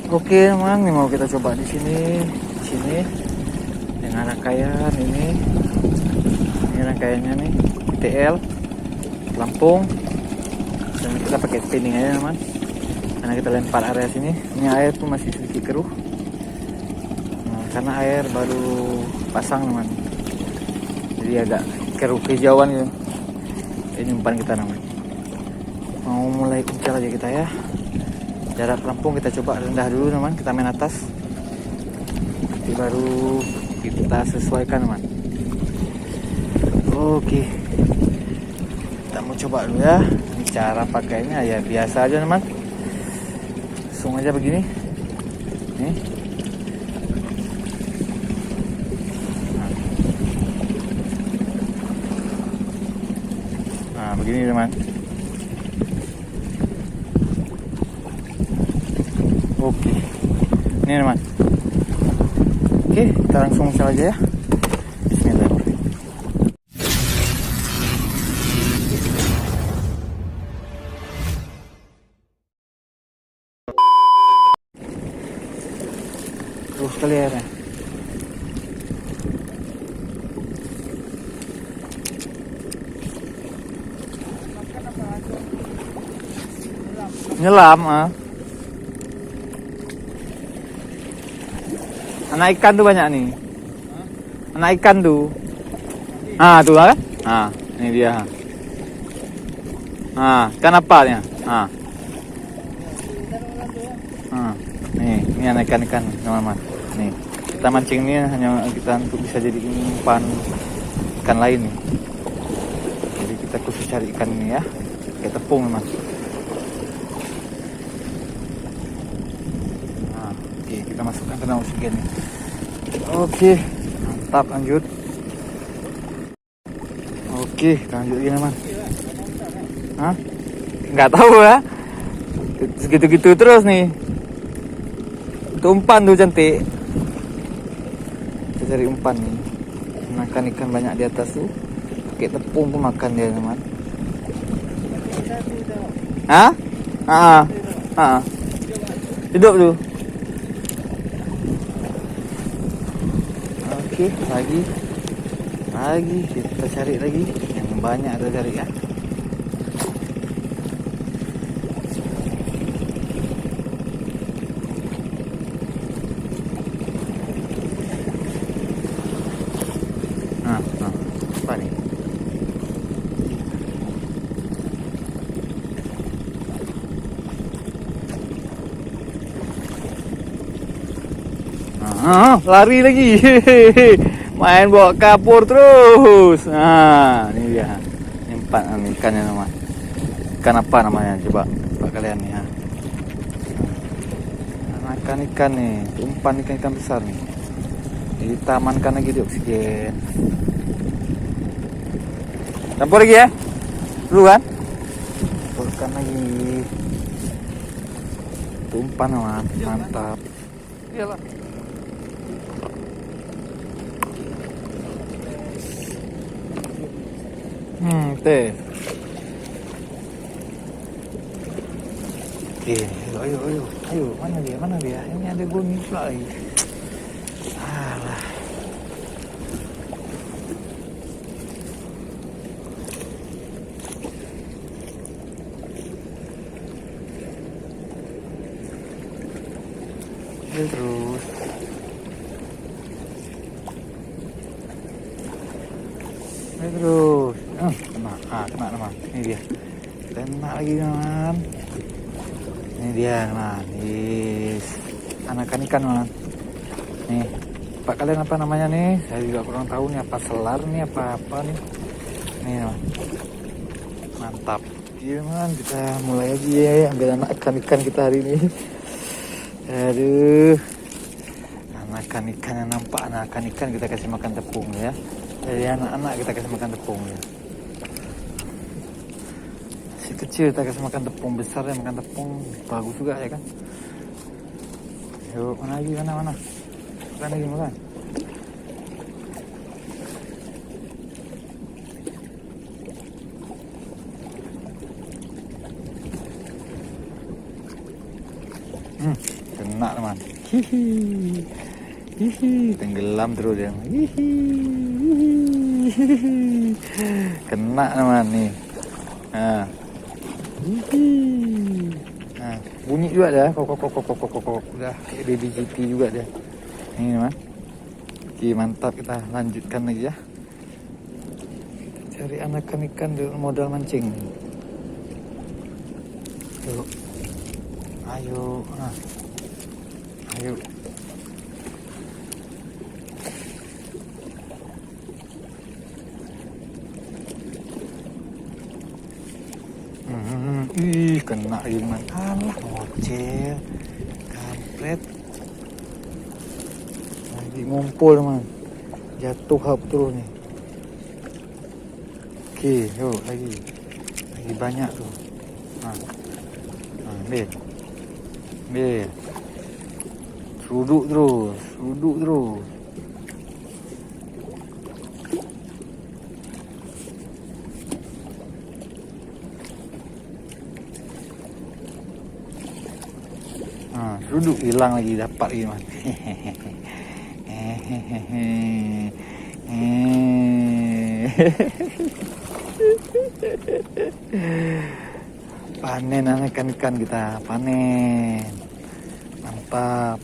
Oke teman, ini mau kita coba di sini dengan rangkaian ini rangkaiannya nih TL Lampung, dan kita pakai spinning aja teman, karena kita lempar area sini. Ini air tuh masih sedikit keruh, karena air baru pasang teman, jadi agak keruh kehijauan gitu. Ini umpan kita teman, mau mulai uncal aja kita ya. Jarak pelampung kita coba rendah dulu teman, kita main atas, nanti baru kita sesuaikan teman. Oke, kita mau coba dulu ya. Ini cara pakainya ya biasa aja teman, langsung aja begini nih. Nah begini teman. Oke, ini teman. Oke, kita langsung usah aja ya. Bismillahirrahmanirrahim. Terus sekali airnya. Nyelam ah. Anak ikan tuh banyak nih. Anak ikan tuh. Ah, tuh kan? Ah, ini dia. Ah, ikan apa nih? Ah. Ah, ini anak ikan teman-teman. Nih, kita mancing ini hanya kita untuk bisa jadi umpan ikan lain nih. Jadi kita khusus cari ikan ini ya. Kayak tepung teman. Nah, oke, kita masukkan ke dalam oksigen nih. Oke, mantap, lanjut. Oke, kita lanjut lagi teman. Hah? Nggak tahu ya. Segitu-gitu terus nih. Itu umpan tuh cantik. Kita cari umpan nih. Makan ikan banyak di atas tuh. Pakai tepung pun makan dia teman. Hah? Hidup tuh. Oke, lagi kita cari lagi yang banyak, kita cari ya. Nah, apa nih? Lari lagi. Main bawa kapur terus. Nah, ini dia. Ini ikannya teman. Ikan apa namanya? Coba kalian nih ya. Ikan nih, umpan ikan besar nih. Ditamankan lagi di oksigen. Campur lagi ya. Dulu kan? Campurkan lagi. Umpan teman, mantap. Iyalah. Teh. Ayo, mana dia? Ini ada bunyi pula lagi. Alah. Terus. Kena teman. Ini dia. Kena lagi teman. Ini dia teman. Anakan ikan teman. Nih, pak kalian apa namanya nih? Saya juga kurang tahu nih, apa selar nih, apa nih. Nih teman. Mantap. Iya teman, kita mulai aja ya ambil anak ikan kita hari ini. Aduh. Anakan ikan yang nampak, anakan ikan kita kasih makan tepung ya. Jadi anak-anak kita kasih makan tepung ya. Si kecil kita kasih makan tepung, besar ya makan tepung, bagus juga ya kan. Yuk, mana lagi, mana? Makan lagi, makan. kena teman. Hihi, hihi, tenggelam terus dia. Hihi, hihi, kena teman nih. Nah, hihi, nah bunyi juga dah, kok, udah kayak baby GT juga dia. Ini teman. Oke, mantap, kita lanjutkan lagi ya. Cari anakan ikan dengan modal mancing. Yuk. Ayo, ayo. Ih, kena gimana? Alah, ngocel, kampret. Lagi ngumpul teman, jatuh hap terus nih. Oke, yuk lagi banyak tuh. Ambil. Seruduk terus. Seruduk hilang lagi, dapat lagi man. Panen ikan kita, panen. Mantap.